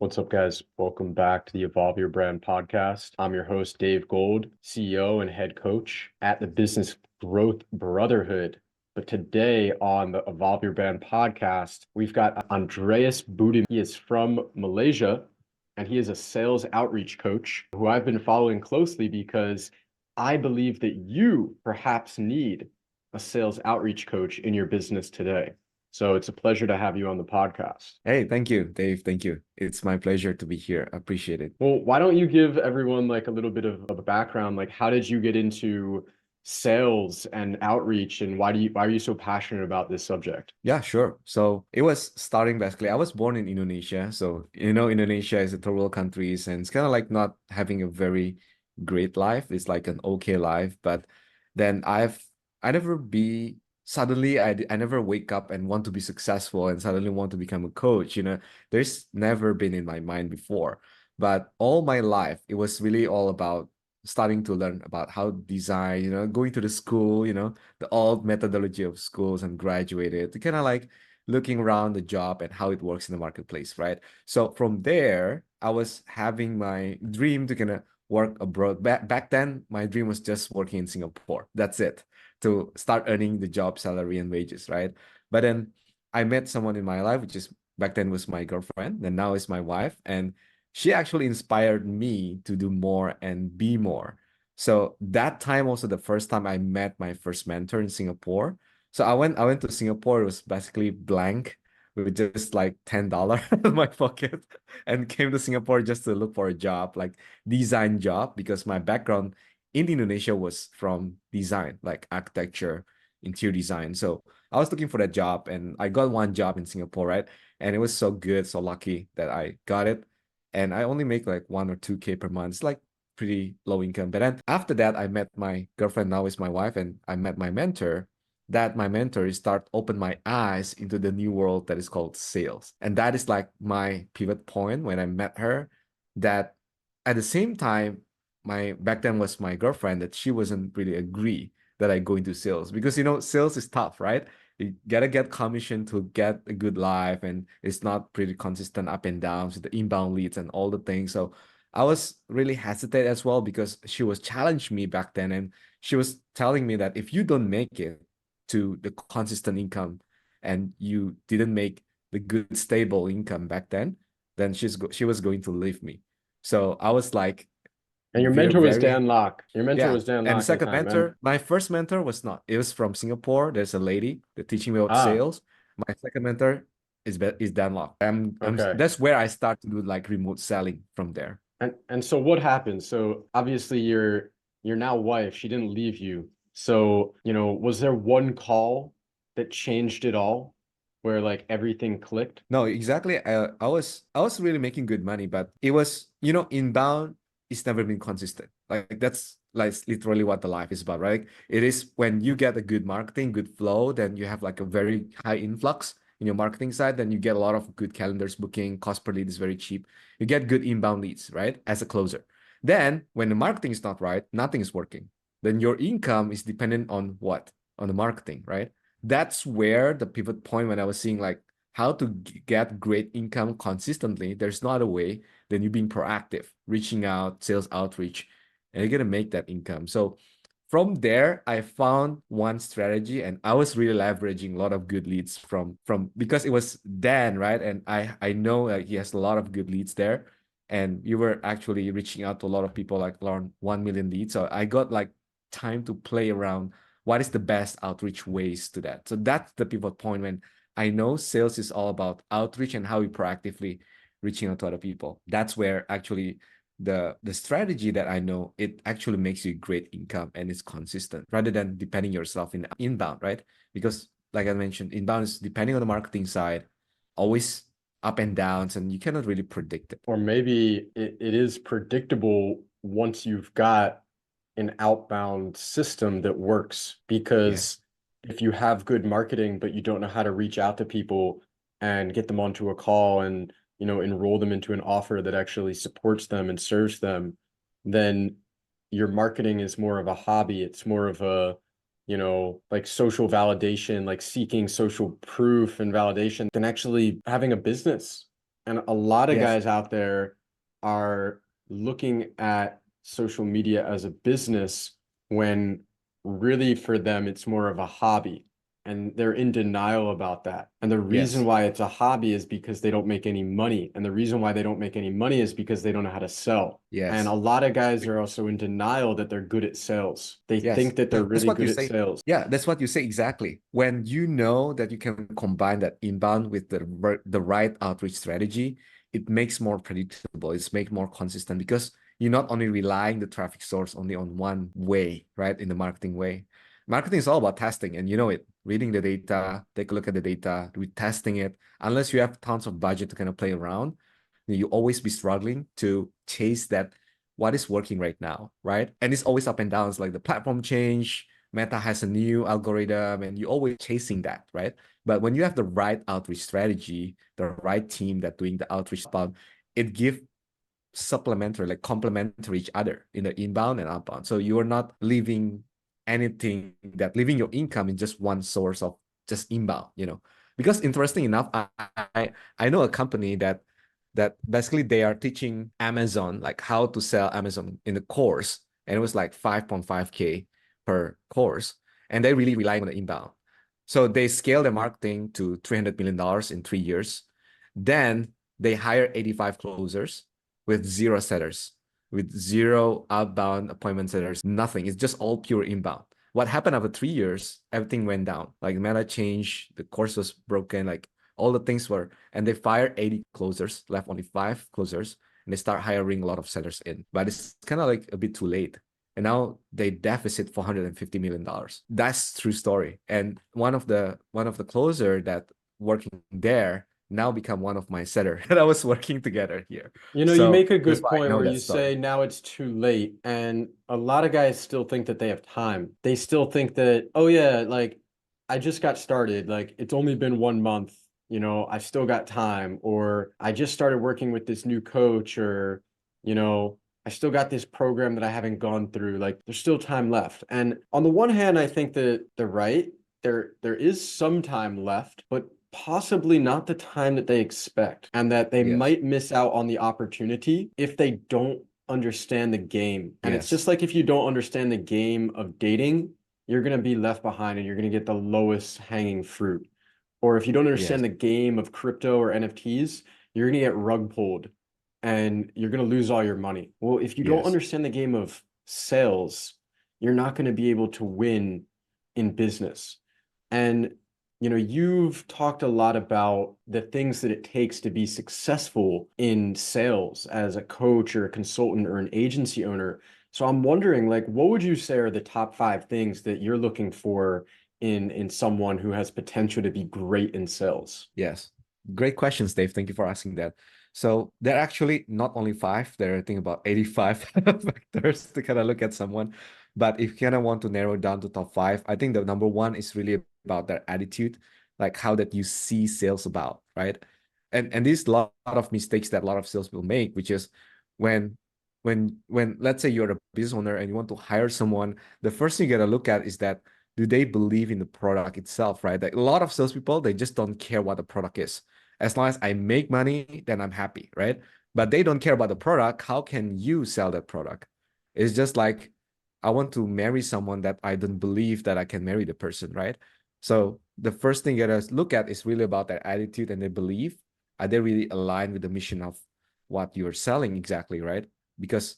What's up, guys? Welcome back to the Evolve Your Brand podcast. I'm your host, Dave Gold, CEO and head coach at the Business Growth Brotherhood. But today on the Evolve Your Brand podcast, we've got Andreas Budiman. He is from Malaysia and he is a sales outreach coach who I've been following closely because I believe that you perhaps need a sales outreach coach in your business today. So it's a pleasure to have you on the podcast. Hey, thank you, Dave. Thank you. It's my pleasure to be here. I appreciate it. Well, why don't you give everyone like a little bit of a background? Like, how did you get into sales and outreach, and why are you so passionate about this subject? Yeah, sure. So it was starting basically. I was born in Indonesia. So, Indonesia is a third world country, and it's kind of like not having a very great life. It's like an okay life. But then I never be, suddenly, I never wake up and want to be successful and suddenly want to become a coach. There's never been in my mind before. But all my life, it was really all about starting to learn about how design, going to the school, the old methodology of schools and graduated to kind of like looking around the job and how it works in the marketplace, right? So from there, I was having my dream to kind of work abroad. Back then, my dream was just working in Singapore. That's it, to start earning the job salary and wages, right? But then I met someone in my life, which is back then was my girlfriend, and now is my wife, and she actually inspired me to do more and be more. So that time also the first time I met my first mentor in Singapore. So I went to Singapore. It was basically blank with just like $10 in my pocket and came to Singapore just to look for a job, like design job, because my background in Indonesia was from design, like architecture, interior design. So I was looking for that job and I got one job in Singapore, right? And it was so good, so lucky that I got it, and I only make like 1 or 2K per month. It's like pretty low income. But then after that, I met my girlfriend, now is my wife, and I met my mentor. That my mentor is start open my eyes into the new world that is called sales. And that is like my pivot point when I met her. That at the same time, my back then was my girlfriend, that she wasn't really agree that I go into sales, because sales is tough, right? You gotta get commission to get a good life, and it's not pretty consistent up and down, so the inbound leads and all the things. So I was really hesitant as well, because she was challenging me back then, and she was telling me that if you don't make it to the consistent income and you didn't make the good stable income back then she was going to leave me. So I was like And your very, mentor was very. Dan Locke. Your mentor Yeah. was Dan And the Locke at the second time. And mentor, my first mentor was not. It was from Singapore. There's a lady that teaching me about ah, sales. My second mentor is Dan Locke. okay. That's where I start to do like remote selling from there. And so what happened? So obviously your now wife, she didn't leave you. So, was there one call that changed it all, where like everything clicked? No, exactly. I was really making good money, but it was, inbound. It's never been consistent. Like that's like literally what the life is about, right? It is when you get a good marketing, good flow, then you have like a very high influx in your marketing side. Then you get a lot of good calendars booking. Cost per lead is very cheap. You get good inbound leads, right? As a closer. Then when the marketing is not right, nothing is working. Then your income is dependent on what? On the marketing, right? That's where the pivot point, when I was seeing like how to get great income consistently, there's not a way than you being proactive, reaching out, sales outreach, and you're gonna make that income. So from there, I found one strategy, and I was really leveraging a lot of good leads from because it was Dan, right? And I know he has a lot of good leads there, and you were actually reaching out to a lot of people, like around 1 million leads. So I got like time to play around what is the best outreach ways to that. So that's the pivot point when I know sales is all about outreach and how we proactively reaching out to other people. That's where actually the strategy that I know, it actually makes you great income and it's consistent rather than depending yourself in inbound, right? Because like I mentioned, inbound is depending on the marketing side, always up and downs, and you cannot really predict it. Or maybe it is predictable once you've got an outbound system that works. Because Yes. if you have good marketing, but you don't know how to reach out to people and get them onto a call and, enroll them into an offer that actually supports them and serves them, then your marketing is more of a hobby. It's more of a, like social validation, like seeking social proof and validation than actually having a business. And a lot of Yes. guys out there are looking at social media as a business when really for them it's more of a hobby. And they're in denial about that. And the reason Yes. why it's a hobby is because they don't make any money. And the reason why they don't make any money is because they don't know how to sell. And a Yes. lot of guys are also in denial that they're good at sales. They Yes. think that they're That's really what you good at say. sales. Yeah, that's what you say exactly. When you know that you can combine that inbound with the right outreach strategy, it makes more predictable. It's make more consistent because you're not only relying the traffic source only on one way, right? In the marketing way. Marketing is all about testing, and you know it. Reading the data, take a look at the data, retesting it. Unless you have tons of budget to kind of play around, you always be struggling to chase that what is working right now, right? And it's always up and down. It's like the platform change, Meta has a new algorithm, and you're always chasing that, right? But when you have the right outreach strategy, the right team that doing the outreach outbound, it gives supplementary, like complementary each other in the inbound and outbound. So you are not leaving leaving your income in just one source of just inbound, Because interesting enough, I know a company that basically they are teaching Amazon like how to sell Amazon in the course, and it was like 5.5K per course, and they really relying on the inbound. So they scale their marketing to $300 million in 3 years. Then they hire 85 closers with zero setters, with zero outbound appointment setters, nothing. It's just all pure inbound. What happened after 3 years? Everything went down. Like Meta changed, the course was broken, like all the things were, and they fired 80 closers, left only 5 closers, and they start hiring a lot of sellers in. But it's kind of like a bit too late. And now they deficit $450 million. That's true story. And one of the closer that working there now become one of my seller that I was working together here. You know, you So make a that's good why I point know where that you story. say now it's too late, and a lot of guys still think that they have time. They still think that, oh yeah, like I just got started, like it's only been 1 month, I still got time, or I just started working with this new coach, or you know, I still got this program that I haven't gone through. Like there's still time left. And on the one hand, I think that they're right. There is some time left, but possibly not the time that they expect, and that they Yes. might miss out on the opportunity if they don't understand the game. And it's Yes. just like if you don't understand the game of dating, you're going to be left behind and you're going to get the lowest hanging fruit. Or if you don't Yes. understand the game of crypto or NFTs, you're going to get rug pulled and you're going to lose all your money. Well, if you don't Yes. understand the game of sales, you're not going to be able to win in business. And you've talked a lot about the things that it takes to be successful in sales as a coach or a consultant or an agency owner. So I'm wondering, like, what would you say are the top 5 things that you're looking for in someone who has potential to be great in sales? Yes. Great questions, Dave. Thank you for asking that. So there are actually not only five, there are I think about 85 factors to kind of look at someone. But if you kind of want to narrow it down to top five, I think the number one is really about their attitude, like how that you see sales about, right? And this lot of mistakes that a lot of salespeople make, which is when when let's say you're a business owner and you want to hire someone, the first thing you gotta look at is that do they believe in the product itself, right? Like a lot of salespeople, they just don't care what the product is. As long as I make money, then I'm happy, right? But they don't care about the product. How can you sell that product? It's just like I want to marry someone that I don't believe that I can marry the person, right? So the first thing you gotta look at is really about their attitude and their belief. Are they really aligned with the mission of what you're selling exactly, right? Because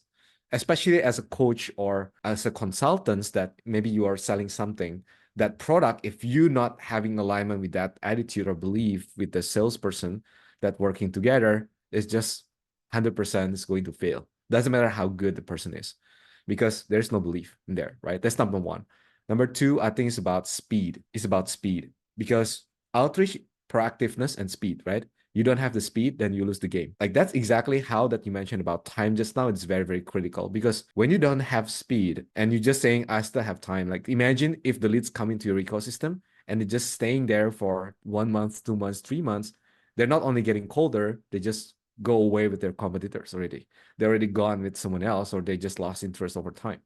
especially as a coach or as a consultant that maybe you are selling something, that product, if you're not having alignment with that attitude or belief with the salesperson that working together, is just 100% is going to fail. Doesn't matter how good the person is because there's no belief in there, right? That's number one. Number two, I think it's about speed. It's about speed because outreach, proactiveness, and speed, right? You don't have the speed, then you lose the game. Like that's exactly how that you mentioned about time just now. It's very, very critical because when you don't have speed and you're just saying, I still have time, like imagine if the leads come into your ecosystem and they're just staying there for 1 month, 2 months, 3 months, they're not only getting colder, they just go away with their competitors already. They're already gone with someone else or they just lost interest over time.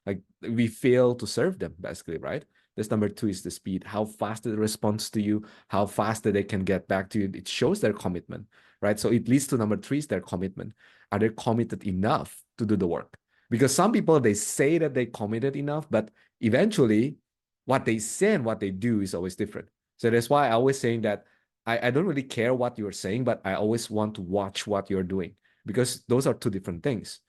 Like we fail to serve them basically, right? This number two is the speed. How fast it responds to you, how fast that they can get back to you. It shows their commitment. right? So it leads to number three is their commitment. Are they committed enough to do the work? Because some people, they say that they committed enough, but eventually what they say and what they do is always different. So that's why I always saying that I don't really care what you're saying, but I always want to watch what you're doing because those are two different things.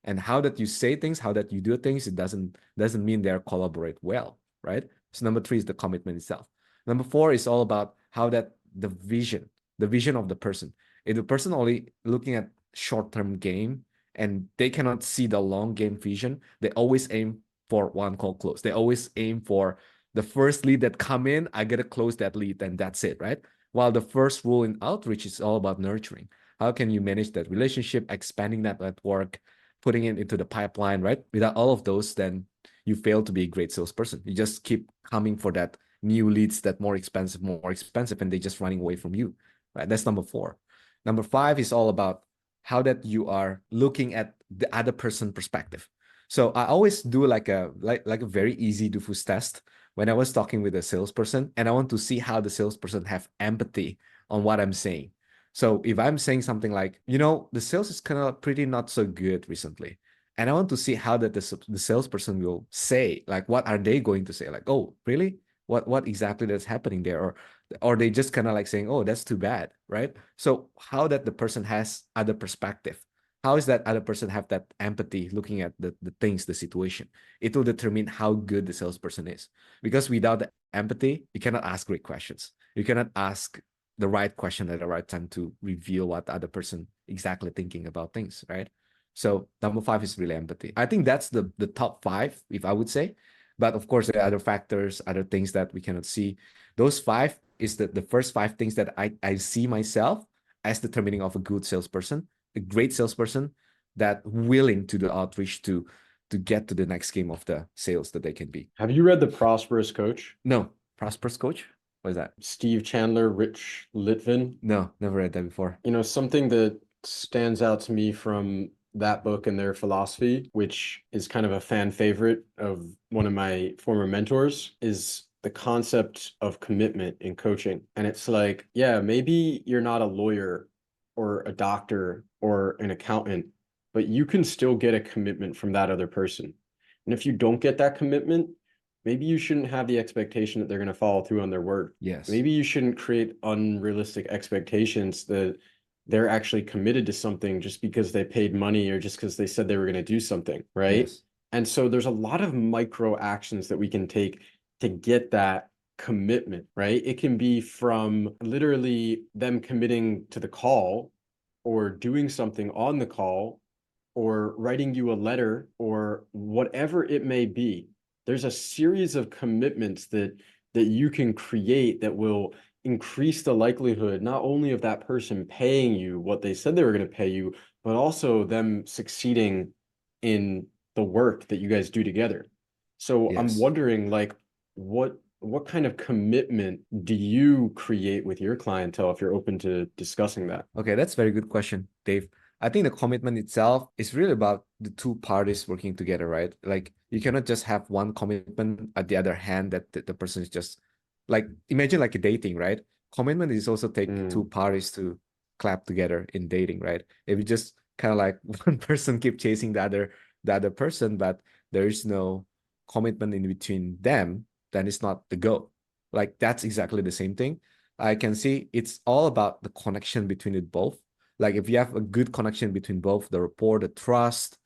And how that you say things, how that you do things, it doesn't mean they're collaborate well, right? So number three is the commitment itself. Number four is all about how that the vision of the person. If the person only looking at short-term game and they cannot see the long game vision, they always aim for one call close. They always aim for the first lead that come in, I gotta close that lead, and that's it, right? While the first rule in outreach is all about nurturing. How can you manage that relationship, expanding that network, putting it into the pipeline, right? Without all of those, then you fail to be a great salesperson. You just keep coming for that new leads that more expensive, and they just running away from you, right? That's number four. Number five is all about how that you are looking at the other person perspective. So I always do like a very easy diffuse test when I was talking with a salesperson, and I want to see how the salesperson have empathy on what I'm saying. So if I'm saying something like, the sales is kind of pretty not so good recently, and I want to see how that the salesperson will say, like, what are they going to say? Like, oh, really? What exactly that's happening there? Or they just kind of like saying, oh, that's too bad, right? So how that the person has other perspective. How is that other person have that empathy looking at the things, the situation? It will determine how good the salesperson is. Because without the empathy, you cannot ask great questions. You cannot ask the right question at the right time to reveal what the other person exactly thinking about things, right? So number five is really empathy. I think that's the top five, if I would say. But of course, there are other factors, other things that we cannot see. Those five is the first five things that I see myself as determining of a good salesperson, a great salesperson that willing to do outreach to get to the next game of the sales that they can be. Have you read The Prosperous Coach? No, prosperous coach? What is that? Steve Chandler, Rich Litvin. No, never read that before. Something that stands out to me from that book and their philosophy, which is kind of a fan favorite of one of my former mentors, is the concept of commitment in coaching. And it's like, yeah, maybe you're not a lawyer or a doctor or an accountant, but you can still get a commitment from that other person. And if you don't get that commitment, maybe you shouldn't have the expectation that they're going to follow through on their word. Yes. Maybe you shouldn't create unrealistic expectations that they're actually committed to something just because they paid money or just because they said they were going to do something, right? Yes. And so there's a lot of micro actions that we can take to get that commitment, right? It can be from literally them committing to the call or doing something on the call or writing you a letter or whatever it may be. There's a series of commitments that you can create that will increase the likelihood not only of that person paying you what they said they were going to pay you, but also them succeeding in the work that you guys do together. So I'm Yes. wondering, like, what kind of commitment do you create with your clientele if you're open to discussing that? Okay, that's a very good question, Dave. I think the commitment itself is really about the two parties working together, right? Like you cannot just have one commitment at the other hand that the person is just like imagine like a dating, right? Commitment is also take two Mm. parties to clap together in dating, right? If you just kind of like one person keep chasing the other person, but there is no commitment in between them, then it's not the goal. Like that's exactly the same thing. I can see it's all about the connection between it both. Like if you have a good connection between both, the rapport, the trust,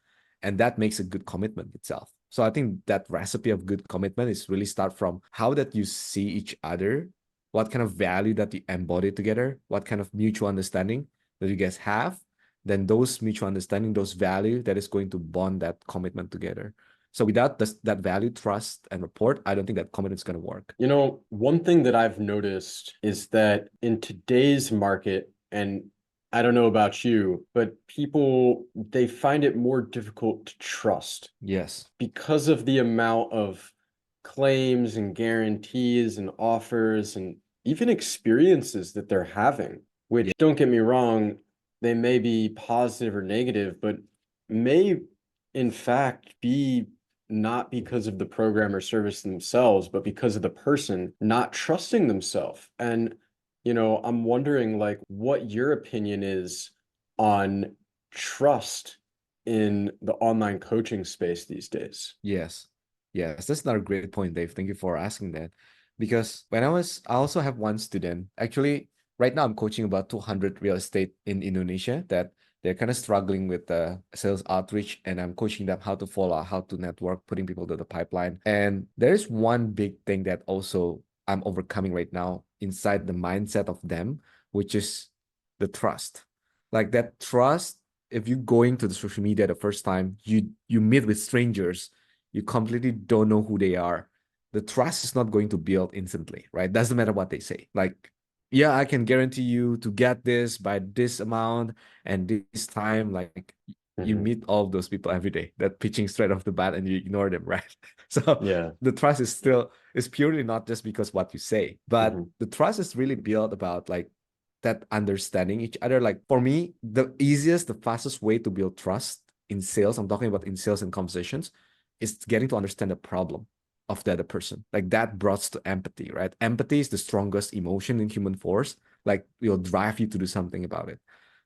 and that makes a good commitment itself. So I think that recipe of good commitment is really start from how that you see each other, what kind of value that you embody together, what kind of mutual understanding that you guys have, then those mutual understanding, those value that is going to bond that commitment together. So without that value, trust, and rapport, I don't think that commitment is going to work. One thing that I've noticed is that in today's market, and I don't know about you, but people, they find it more difficult to trust Yes. because of the amount of claims and guarantees and offers and even experiences that they're having, which Yeah. don't get me wrong, they may be positive or negative, but may in fact be not because of the program or service themselves, but because of the person not trusting themselves. And I'm wondering like what your opinion is on trust in the online coaching space these days. Yes. Yes, that's another great point, Dave. Thank you for asking that. Because I also have one student. Actually, right now I'm coaching about 200 real estate in Indonesia that they're kind of struggling with the sales outreach, and I'm coaching them how to follow, how to network, putting people to the pipeline. And there is one big thing that also I'm overcoming right now inside the mindset of them, which is the trust. Like that trust, if you going to the social media the first time, you meet with strangers, you completely don't know who they are. The trust is not going to build instantly, right? Doesn't matter what they say. Like, yeah, I can guarantee you to get this by this amount and this time. Like, you Hmm. meet all those people every day that pitching straight off the bat and you ignore them, right? So Yeah. the trust is purely not just because what you say, but Hmm. the trust is really built about like that understanding each other. Like for me, the easiest, the fastest way to build trust in sales, I'm talking about in sales and conversations, is getting to understand the problem of the other person. Like that brought to empathy, right? Empathy is the strongest emotion in human force. Like will drive you to do something about it.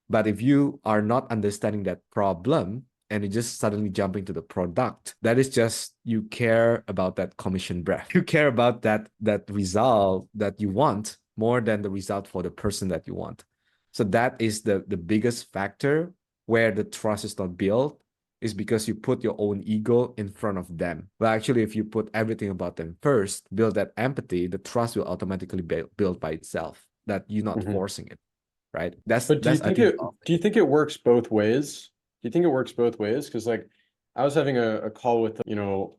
But if you are not understanding that problem and you just suddenly jump into the product, that is just you care about that commission breath. You care about that result that you want more than the result for the person that you want. So that is the biggest factor where the trust is not built is because you put your own ego in front of them. But actually, if you put everything about them first, build that empathy, the trust will automatically be built by itself. That you're not Hmm. forcing it, right? That's But that's I think do you think it works both ways? Do you think it works both ways? Because like I was having a call with,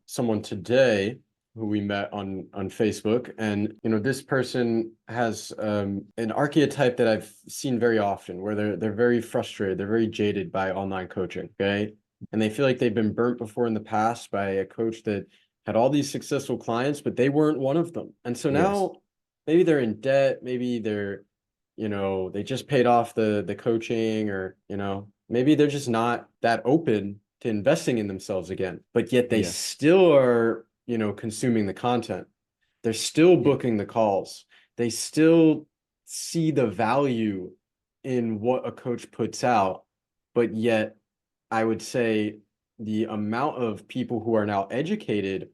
someone today who we met on Facebook, and this person has an archetype that I've seen very often where they're very frustrated, they're very jaded by online coaching, okay? And they feel like they've been burnt before in the past by a coach that had all these successful clients, but they weren't one of them. And so yes, now maybe they're in debt, maybe they just paid off the coaching, or maybe they're just not that open to investing in themselves again, but yet they yes, still are consuming the content. They're still yeah, booking the calls. They still see the value in what a coach puts out, but yet I would say the amount of people who are now educated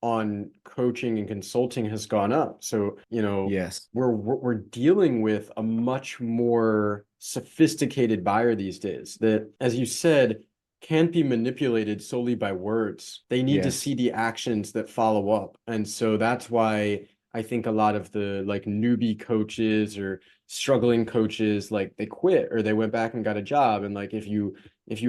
on coaching and consulting has gone up. So, yes, we're dealing with a much more sophisticated buyer these days that, as you said, can't be manipulated solely by words. They need to yes, see the actions that follow up. And so that's why I think a lot of the like newbie coaches or struggling coaches, like they quit or they went back and got a job. And like if you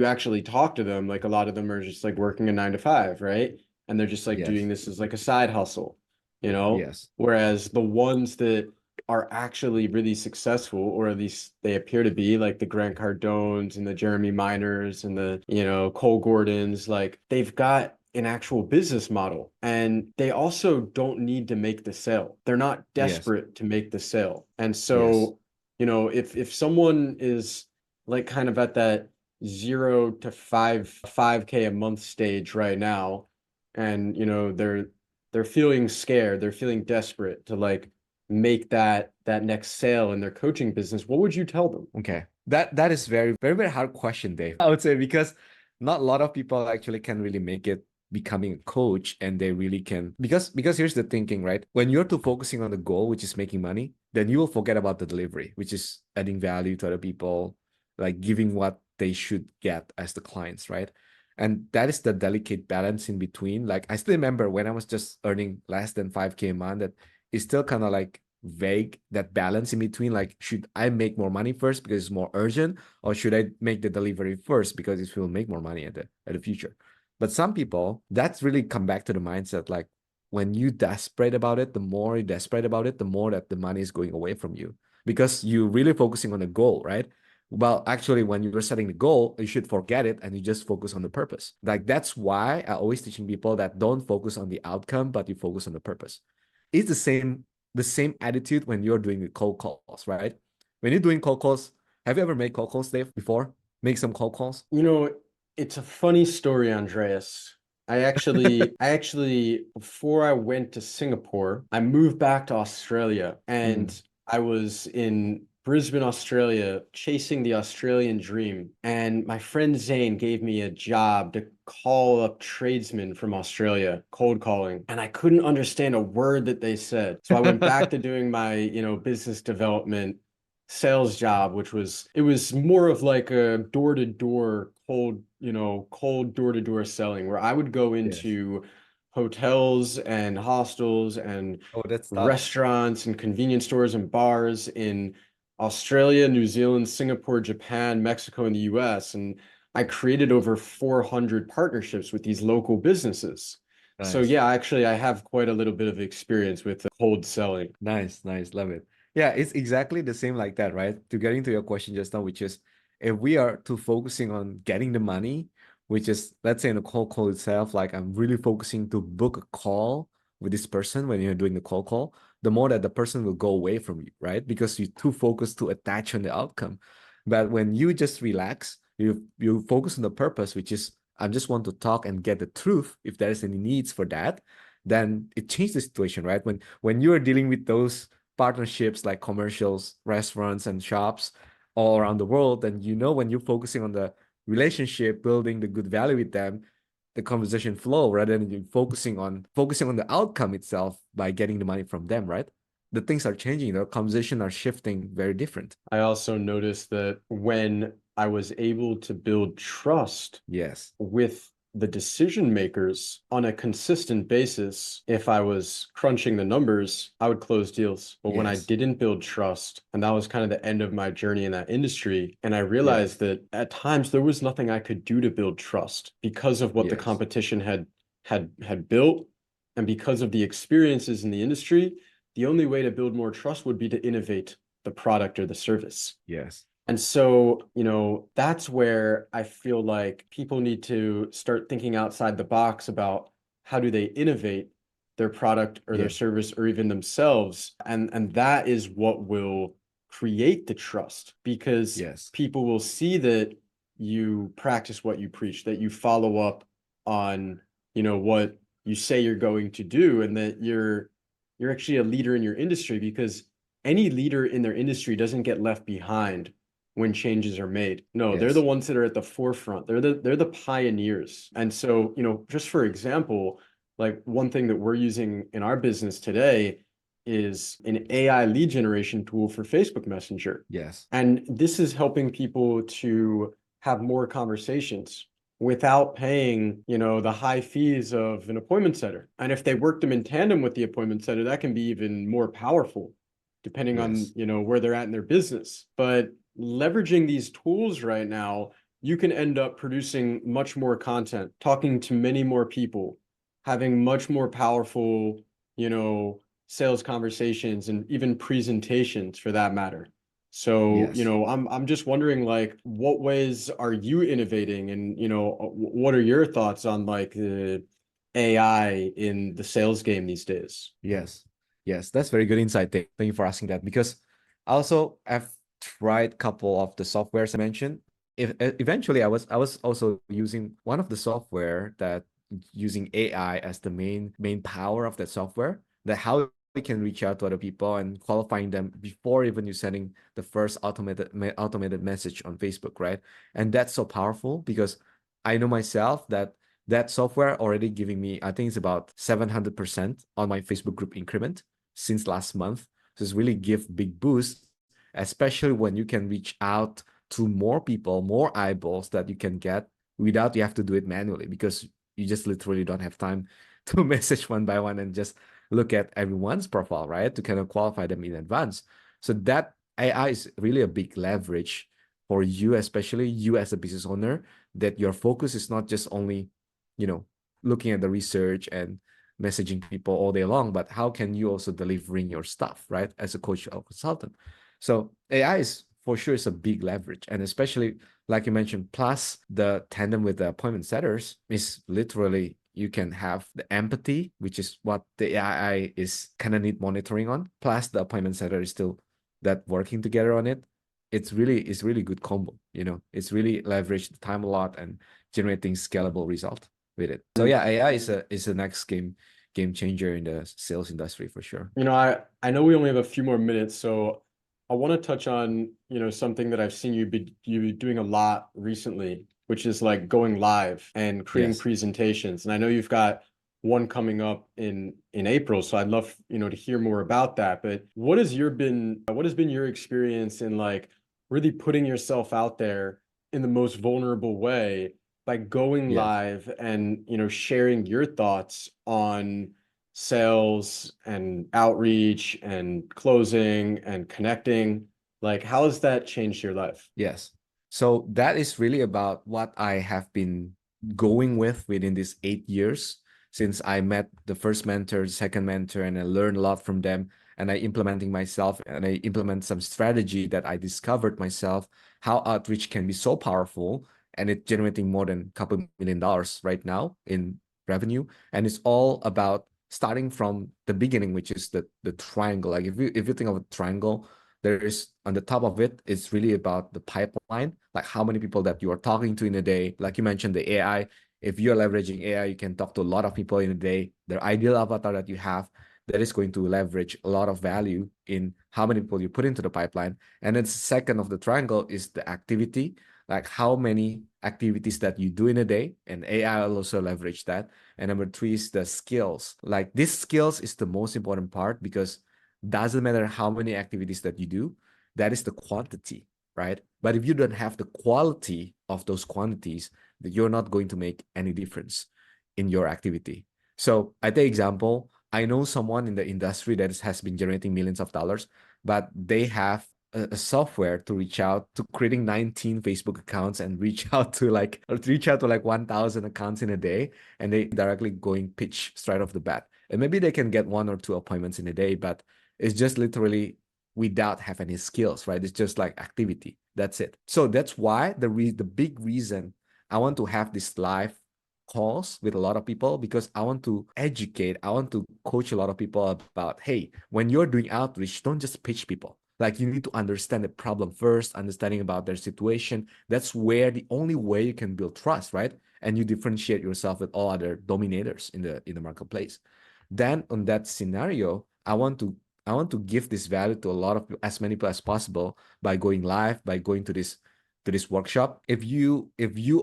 actually talk to them, like a lot of them are just like working a 9 to 5, right? And they're just like doing yes, this as like a side hustle, you know? yes, Whereas the ones that are actually really successful, or at least they appear to be, like the Grant Cardones and the Jeremy Miners and the, Cole Gordons, like they've got an actual business model, and they also don't need to make the sale. They're not yes, desperate to make the sale. And yes, so, if someone is like kind of at that 0 to 5K a month stage right now, and they're feeling scared, they're feeling desperate to like make that next sale in their coaching business, what would you tell them? okay. That is very, very, very hard question, Dave. I would say because not a lot of people actually can really make it becoming a coach and they really can because here's the thinking, right? When you're too focusing on the goal, which is making money, then you will forget about the delivery, which is adding value to other people, like giving what they should get as the clients, right? And that is the delicate balance in between. Like I still remember when I was just earning less than 5K a month, that it's still kind of like vague, that balance in between, like should I make more money first because it's more urgent, or should I make the delivery first because it will make more money at the future. But some people, that's really come back to the mindset, like when you desperate about it, the more you desperate about it, the more that the money is going away from you because you're really focusing on the goal, right? Well, actually, when you're setting the goal, you should forget it and you just focus on the purpose. Like that's why I always teaching people that don't focus on the outcome, but you focus on the purpose. It's the same attitude when you're doing the cold calls, right? When you're doing cold calls, have you ever made cold calls, Dave, before? Make some cold calls? You know, it's a funny story, Andreas. I actually, before I went to Singapore, I moved back to Australia, and Mm. I was in Brisbane, Australia, chasing the Australian dream. And my friend Zane gave me a job to call up tradesmen from Australia, cold calling. And I couldn't understand a word that they said. So I went back to doing my, business development sales job, which was, it was more of like a door-to-door cold door-to-door selling, where I would go Yes. into hotels and hostels and Oh, that's tough. restaurants and convenience stores and bars in Australia, New Zealand, Singapore, Japan, Mexico, and the US. And I created over 400 partnerships with these local businesses. So Nice. yeah, actually, I have quite a little bit of experience with cold selling. Nice, nice, love it. Yeah, it's exactly the same like that, right? To get into your question just now, which is if we are too focusing on getting the money, which is let's say in the cold call itself, like I'm really focusing to book a call with this person when you're doing the cold call, the more that the person will go away from you, right? Because you're too focused to attach on the outcome. But when you just relax, you focus on the purpose, which is I just want to talk and get the truth if there is any needs for that, then it changed the situation, right? When you're dealing with those partnerships like commercials, restaurants, and shops all around the world, then when you're focusing on the relationship, building the good value with them, the conversation flow rather than you focusing on the outcome itself by getting the money from them, right? The things are changing, the conversation are shifting very different. I also noticed that when I was able to build trust Yes, with the decision makers on a consistent basis, if I was crunching the numbers, I would close deals. But when I yes, didn't build trust, and that was kind of the end of my journey in that industry, and I yes, realized that at times there was nothing I could do to build trust because of what the yes, competition had built, and because of the experiences in the industry, the only way to build more trust would be to innovate the product or the service. yes, And so, that's where I feel like people need to start thinking outside the box about how do they innovate their product or their yeah, service or even themselves. And that is what will create the trust, because yes, people will see that you practice what you preach, that you follow up on, what you say you're going to do, and that you're actually a leader in your industry, because any leader in their industry doesn't get left behind when changes are made. No, they're the yes, ones that are at the forefront. They're the pioneers. And so, just for example, like one thing that we're using in our business today is an AI lead generation tool for Facebook Messenger. yes, And this is helping people to have more conversations without paying, the high fees of an appointment setter. And if they work them in tandem with the appointment setter, that can be even more powerful depending on, yes, where they're at in their business. But leveraging these tools right now, you can end up producing much more content, talking to many more people, having much more powerful, you know, sales conversations and even presentations for that matter. So, yes. I'm just wondering, like, what ways are you innovating, and, what are your thoughts on like the AI in the sales game these days? Yes, yes, that's very good insight. Thank you for asking that because also I've tried couple of the softwares I mentioned. If eventually I was also using one of the software that using AI as the main power of that software, that how we can reach out to other people and qualifying them before even you sending the first automated message on Facebook, right? And that's so powerful because I know myself that that software already giving me, I think it's about 700% on my Facebook group increment since last month. So it's really give big boost, especially when you can reach out to more people, more eyeballs that you can get without you have to do it manually because you just literally don't have time to message one by one and just look at everyone's profile, right? To kind of qualify them in advance. So that AI is really a big leverage for you, especially you as a business owner, that your focus is not just only looking at the research and messaging people all day long, but how can you also delivering your stuff, right? As a coach or consultant. So AI is for sure is a big leverage. And especially like you mentioned, plus the tandem with the appointment setters is literally you can have the empathy, which is what the AI is kind of need monitoring on, plus the appointment setter is still that working together on it. It's really good combo, it's really leverage the time a lot and generating scalable result with it. So And yeah, AI is a next game changer in the sales industry for sure. I know we only have a few more minutes, so I want to touch on, something that I've seen you be doing a lot recently, which is like going live and creating Yes. presentations. And I know you've got one coming up in April, so I'd love, to hear more about that. But what has been your experience in like really putting yourself out there in the most vulnerable way by going Yes. live and, sharing your thoughts on sales and outreach and closing and connecting? Like, how has that changed your life? Yes. So that is really about what I have been going with within these 8 years since I met the first mentor, second mentor, and I learned a lot from them. And I implementing myself and I implement some strategy that I discovered myself, how outreach can be so powerful and it's generating more than a couple $1 million right now in revenue. And it's all about starting from the beginning, which is the triangle. Like if you think of a triangle, there is on the top of it, it's really about the pipeline, like how many people that you are talking to in a day. Like you mentioned, the AI. If you're leveraging AI, you can talk to a lot of people in a day. The ideal avatar that you have that is going to leverage a lot of value in how many people you put into the pipeline. And then second of the triangle is the activity, like how many activities that you do in a day, and AI will also leverage that. And number three is the skills. Like these skills is the most important part because doesn't matter how many activities that you do, that is the quantity, right? But if you don't have the quality of those quantities, that you're not going to make any difference in your activity. So I take example, I know someone in the industry that has been generating millions of dollars, but they have a software to reach out to creating 19 Facebook accounts and reach out to like 1,000 accounts in a day, and they directly going pitch straight off the bat. And maybe they can get 1 or 2 appointments in a day, but it's just literally without have any skills, right? It's just like activity. That's it. So that's why the big reason I want to have this live calls with a lot of people, because I want to educate, I want to coach a lot of people about, hey, when you're doing outreach, don't just pitch people. Like you need to understand the problem first, understanding about their situation. That's where the only way you can build trust, right? And you differentiate yourself with all other dominators in the marketplace. Then on that scenario, I want to give this value to a lot of as many people as possible by going live, by going to this workshop. If you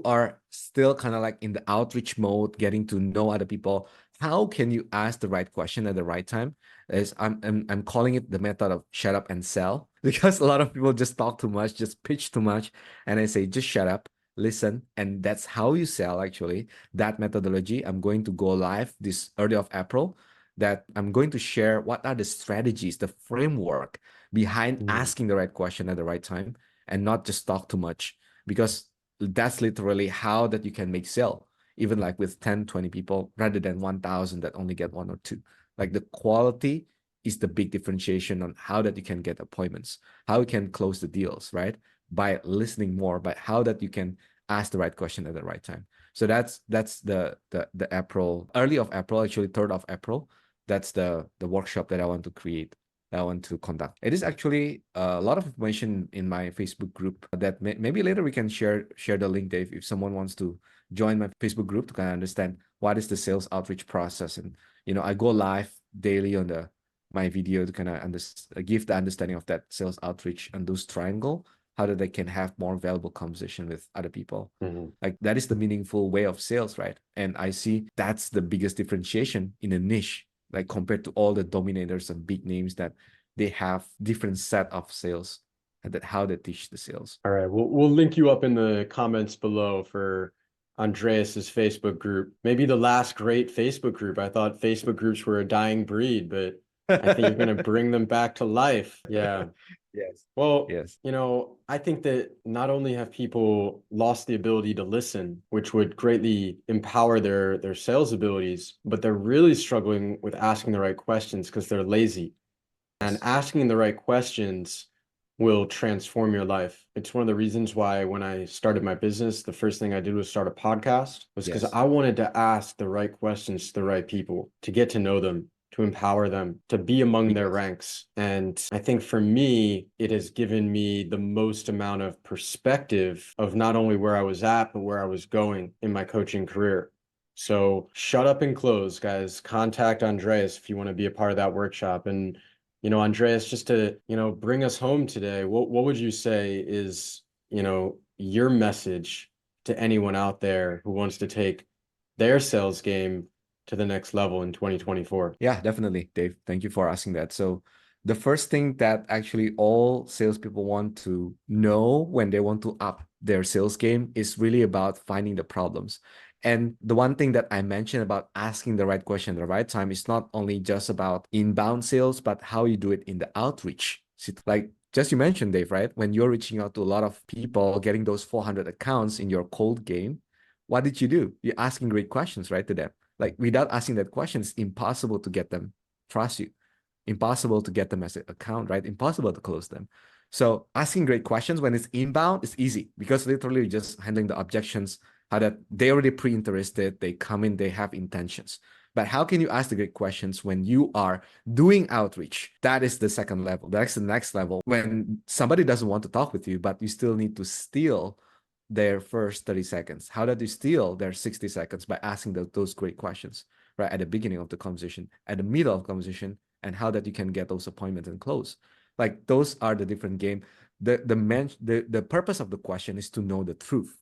are still kind of like in the outreach mode, getting to know other people, how can you ask the right question at the right time? Is I'm calling it the method of shut up and sell because a lot of people just talk too much, just pitch too much, and I say just shut up, listen, and that's how you sell. Actually, that methodology, I'm going to go live this early of April, that I'm going to share what are the strategies, the framework behind Mm. asking the right question at the right time and not just talk too much, because that's literally how that you can make sale, even like with 10, 20 people rather than 1,000 that only get 1 or 2. Like the quality is the big differentiation on how that you can get appointments, how you can close the deals, right? By listening more, by how that you can ask the right question at the right time. So that's the April, early of April, actually 3rd of April. That's the workshop that I want to create, that I want to conduct. It is actually a lot of information in my Facebook group that maybe later we can share the link, Dave, if someone wants to join my Facebook group to kind of understand what is the sales outreach process. And I go live daily on my video to kind of give the understanding of that sales outreach and those triangle, how that they can have more valuable conversation with other people. Mhm. Like that is the meaningful way of sales, right? And I see that's the biggest differentiation in a niche, like compared to all the dominators and big names that they have different set of sales and that how they teach the sales. All right, we'll link you up in the comments below for Andreas's Facebook group. Maybe the last great Facebook group. I thought Facebook groups were a dying breed, but I think you're going to bring them back to life. Yeah. Yes. Well, Yes. I think that not only have people lost the ability to listen, which would greatly empower their sales abilities, but they're really struggling with asking the right questions because they're lazy. And Yes. asking the right questions will transform your life. It's one of the reasons why when I started my business, the first thing I did was start a podcast, was because Yes. I wanted to ask the right questions to the right people, to get to know them, to empower them, to be among their Yes. ranks. And I think for me, it has given me the most amount of perspective of not only where I was at, but where I was going in my coaching career. So shut up and close, guys. Contact Andreas if you want to be a part of that workshop. And, Andreas, just to, bring us home today, what would you say is, your message to anyone out there who wants to take their sales game to the next level in 2024? Yeah, definitely, Dave. Thank you for asking that. So the first thing that actually all salespeople want to know when they want to up their sales game is really about finding the problems. And the one thing that I mentioned about asking the right question at the right time is not only just about inbound sales, but how you do it in the outreach. Like just you mentioned, Dave, right? When you're reaching out to a lot of people, getting those 400 accounts in your cold game, what did you do? You're asking great questions, right, to them. Like without asking that question, it's impossible to get them trust you, impossible to get them as an account, right? Impossible to close them. So asking great questions when it's inbound is easy because literally just handling the objections, how that they already pre-interested, they come in, they have intentions. But how can you ask the great questions when you are doing outreach? That is the second level. That's the next level. When somebody doesn't want to talk with you, but you still need to steal their first 30 seconds. How do you steal their 60 seconds? By asking those great questions, right? At the beginning of the conversation, at the middle of the conversation, and how that you can get those appointments and close. Like those are the different game. The purpose of the question is to know the truth.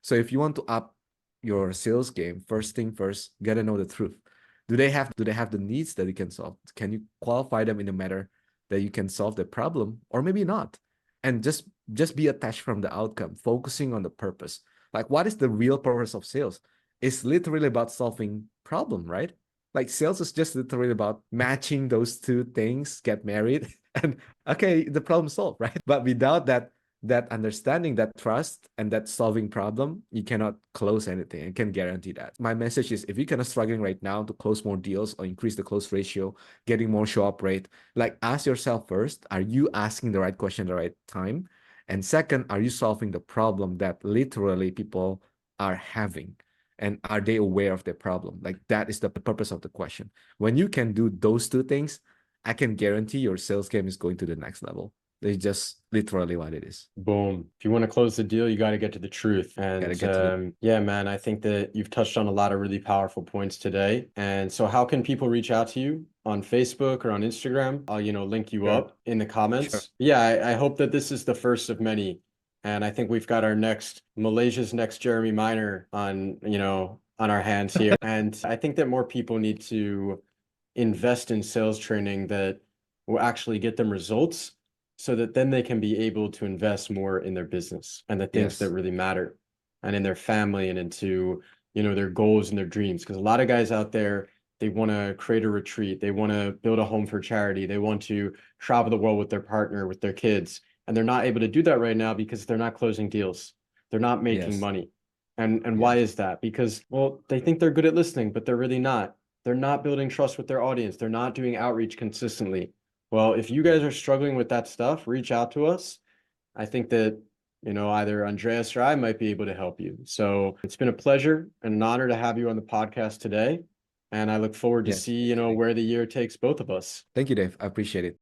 So if you want to up your sales game, first thing first, gotta know the truth. Do they have the needs that you can solve? Can you qualify them in a manner that you can solve the problem, or maybe not? And just be attached from the outcome, focusing on the purpose. Like, what is the real purpose of sales? It's literally about solving problem, right? Like sales is just literally about matching those two things, get married, and okay, the problem solved, right? But without that understanding, that trust, and that solving problem, you cannot close anything. I can guarantee that. My message is if you're kind of struggling right now to close more deals or increase the close ratio, getting more show up rate, like ask yourself first, are you asking the right question at the right time? And second, are you solving the problem that literally people are having? And are they aware of their problem? Like that is the purpose of the question. When you can do those two things, I can guarantee your sales game is going to the next level. It's just literally what it is. Boom. If you want to close the deal, you got to get to the truth. Gotta And get to the yeah, man, I think that you've touched on a lot of really powerful points today. And so how can people reach out to you on Facebook or on Instagram? I'll, link you sure, up in the sure. comments. Yeah, I hope that this is the first of many. And I think we've got our next Malaysia's next Jeremy Miner on, on our hands here. And I think that more people need to invest in sales training that will actually get them results so that then they can be able to invest more in their business and the things that Yes, really matter and in their family and into, their goals and their dreams. Because a lot of guys out there, they want to create a retreat, they want to build a home for charity, they want to travel the world with their partner, with their kids, and they're not able to do that right now because they're not closing deals. They're not making yes, money. And why yes, is that? Because, well, they think they're good at listening, but they're really not. They're not building trust with their audience. They're not doing outreach consistently. Well, if you guys are struggling with that stuff, reach out to us. I think that, either Andreas or I might be able to help you. So it's been a pleasure and an honor to have you on the podcast today. And I look forward to yes. see, Thank you, Dave. where the year takes both of us. Thank you, Dave. I appreciate it.